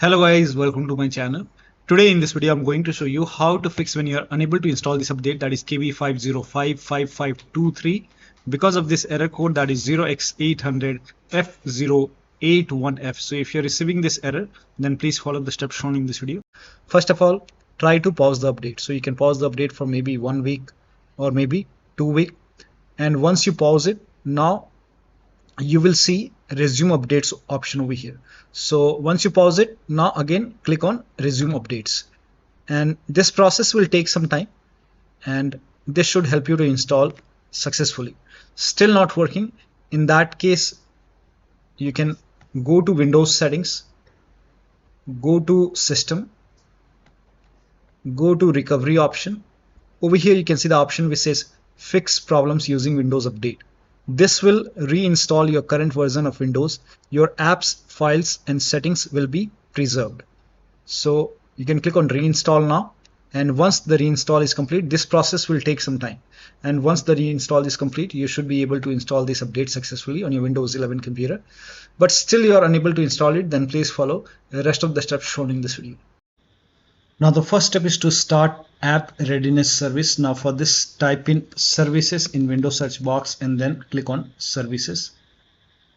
Hello guys, welcome to my channel. Today in this video I'm going to show you how to fix when you're unable to install this update, that is KB5055523, because of this error code, that is 0x800f081f. So if you're receiving this error, then please follow the steps shown in this video. First of all, try to pause the update. So you can pause the update for maybe 1 week or maybe 2 weeks, and once you pause it, now you will see resume updates option over here. So once you pause it, now again click on resume updates, and this process will take some time, and this should help you to install successfully. Still not working? In that case, you can go to Windows settings, go to system, go to recovery option. Over here you can see the option which says fix problems using Windows Update. This will reinstall your current version of Windows. Your apps, files and settings will be preserved. So you can click on reinstall now, and once the reinstall is complete, this process will take some time, and once the reinstall is complete, you should be able to install this update successfully on your Windows 11 computer. But still you are unable to install it, then please follow the rest of the steps shown in this video. Now the first step is to start app readiness service. Now for this, type in services in Windows search box and then click on services.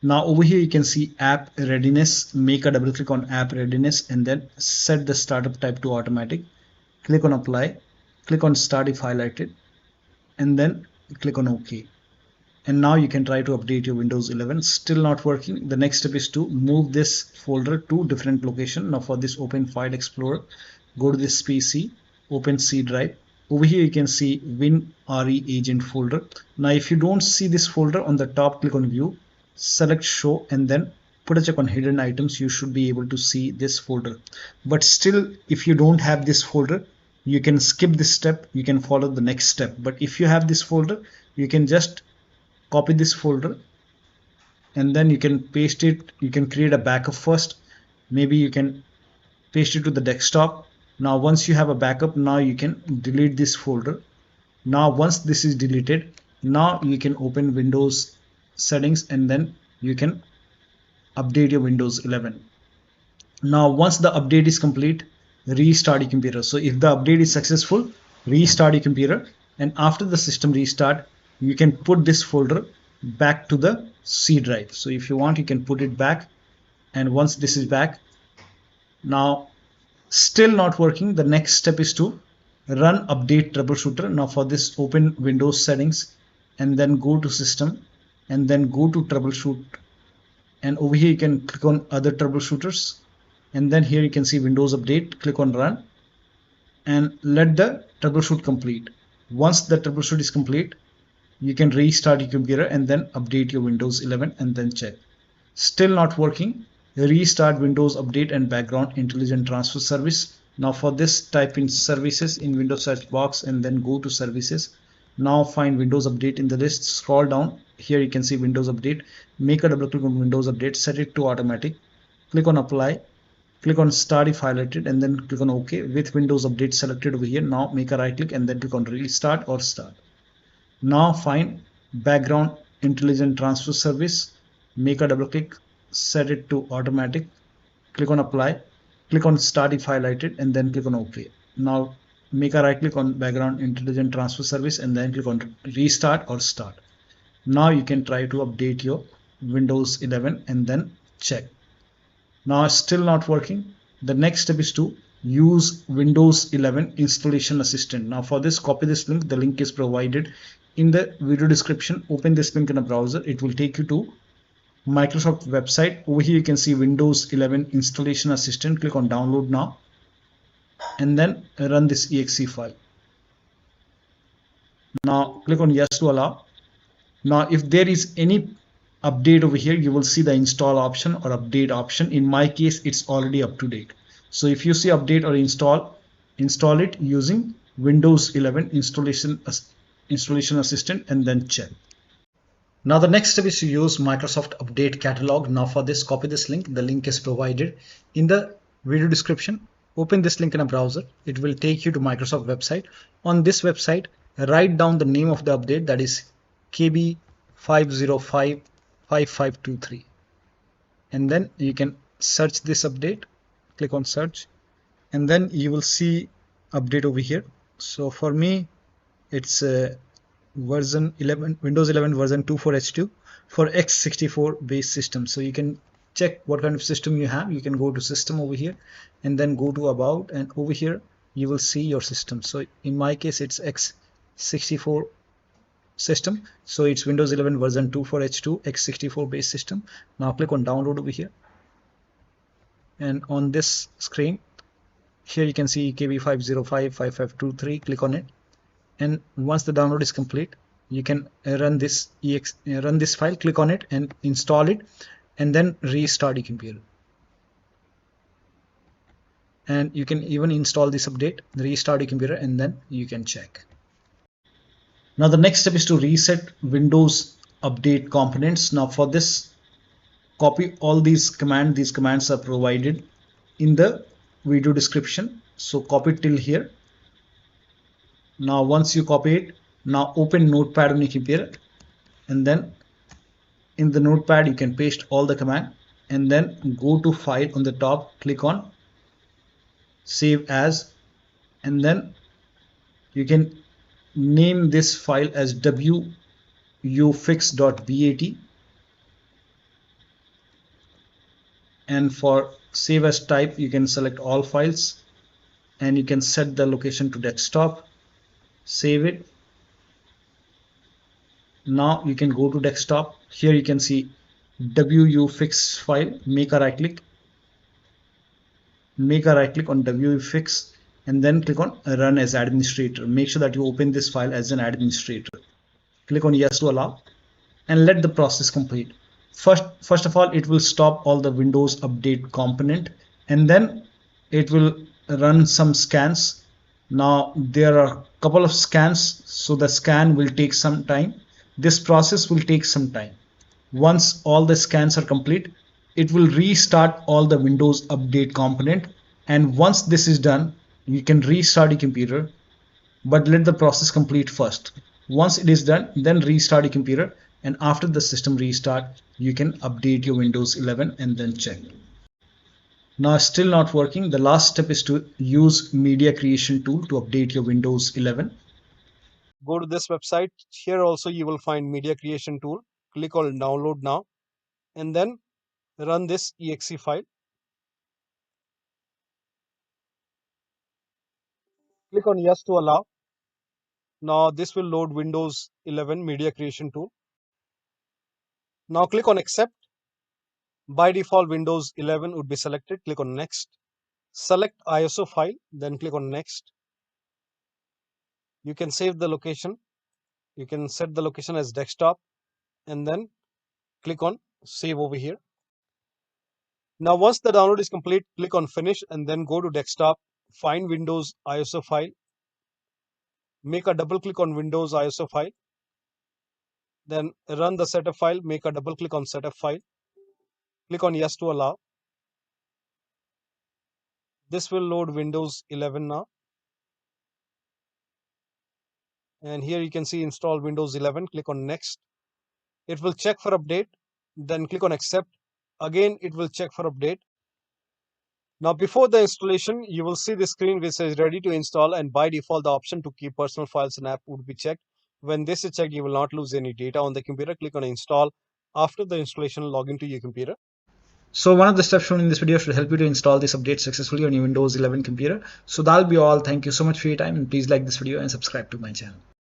Now over here you can see app readiness. Make a double click on app readiness and then set the startup type to automatic. Click on apply, click on start if highlighted, and then click on OK. And now you can try to update your Windows 11. Still not working? The next step is to move this folder to different location. Now for this, open File Explorer, go to this PC, open C drive. Over here you can see WinREAgent folder. Now if you don't see this folder, on the top click on view, select show, and then put a check on hidden items. You should be able to see this folder. But still, if you don't have this folder, you can skip this step, you can follow the next step. But if you have this folder, you can just copy this folder and then you can paste it. You can create a backup first. Maybe you can paste it to the desktop. Now once you have a backup, now you can delete this folder. Now once this is deleted, now you can open Windows settings and then you can update your Windows 11. Now once the update is complete, restart your computer. So if the update is successful, restart your computer, and after the system restart, you can put this folder back to the C drive. So if you want, you can put it back, and once this is back, now still not working, the next step is to run update troubleshooter. Now for this, open Windows settings and then go to system and then go to troubleshoot, and over here you can click on other troubleshooters, and then here you can see Windows update. Click on run and let the troubleshoot complete. Once the troubleshoot is complete, you can restart your computer and then update your Windows 11 and then check. Still not working? Restart Windows Update and Background Intelligent Transfer Service. Now for this, type in services in Windows search box and then go to services. Now find Windows Update in the list. Scroll down. Here you can see Windows Update. Make a double click on Windows Update. Set it to automatic. Click on apply. Click on start if highlighted and then click on OK. With Windows Update selected over here, now make a right click and then click on restart or start. Now find Background Intelligent Transfer Service. Make a double click. Set it to automatic. Click on apply. Click on start if highlighted and then click on OK. Now make a right click on Background Intelligent Transfer Service and then click on restart or start. Now you can try to update your Windows 11 and then check. Now still not working? The next step is to use Windows 11 Installation Assistant. Now for this, copy this link. The link is provided in the video description. Open this link in a browser. It will take you to Microsoft website. Over here you can see Windows 11 Installation Assistant. Click on download now and then run this exe file. Now click on yes to allow. Now if there is any update over here, you will see the install option or update option. In my case, it's already up to date. So if you see update or install it using Windows 11 Installation Assistant and then check. Now the next step is to use Microsoft Update Catalog. Now for this, copy this link. The link is provided in the video description. Open this link in a browser. It will take you to Microsoft website. On this website, write down the name of the update, that is KB5055523, and then you can search this update. click on search, and then you will see update over here. So for me it's version 11, Windows 11 version 24H2 for x64 based system. So you can check what kind of system you have. You can go to system over here and then go to about, and over here you will see your system. So in my case it's x64 system, so it's Windows 11 version 24H2 x64 based system. Now click on download over here, and on this screen here you can see KB5055523. click on it, and once the download is complete you can run this file, click on it and install it, and then restart your computer. And you can even install this update, restart your computer, and then you can check. Now the next step is to reset Windows update components. Now for this, copy all these commands. These commands are provided in the video description, so copy it till here. Now once you copy it, now open Notepad on your computer, and then in the Notepad you can paste all the command, and then go to file on the top, click on save as, and then you can name this file as wuauserv.bat, and for save as type you can select all files, and you can set the location to desktop, save it. Now you can go to desktop. Here you can see wuauserv file, make a right click on wuauserv, and then click on run as administrator. Make sure that you open this file as an administrator. Click on yes to allow, and let the process complete. First of all, it will stop all the Windows update component, and then it will run some scans. Now there are a couple of scans, so the scan will take some time. This process will take some time. Once all the scans are complete, it will restart all the Windows update component, and once this is done you can restart your computer, but let the process complete first. Once it is done, then restart your computer, and after the system restart you can update your Windows 11 and then check. Now still not working. The last step is to use media creation tool to update your Windows 11. Go to this website. Here also you will find media creation tool. Click on download now, and then run this exe file. Click on yes to allow. Now this will load Windows 11 media creation tool. Now click on accept. By default Windows 11 would be selected. Click on next. Select ISO file, then click on next. You can save the location. You can set the location as desktop, and then click on save over here. Now once the download is complete, click on finish, and then go to desktop, find Windows ISO file, make a double click on Windows ISO file, then run the setup file, make a double click on setup file, click on yes to allow. This will load Windows 11 now, and here you can see install Windows 11. Click on next. It will check for update, then click on accept. Again it will check for update. Now before the installation you will see the screen which says ready to install, and by default the option to keep personal files and app would be checked. When this is checked, you will not lose any data on the computer. Click on install. After the installation, log into your computer. So one of the steps shown in this video should help you to install this update successfully on your Windows 11 computer. So that'll be all. Thank you so much for your time, and please like this video and subscribe to my channel.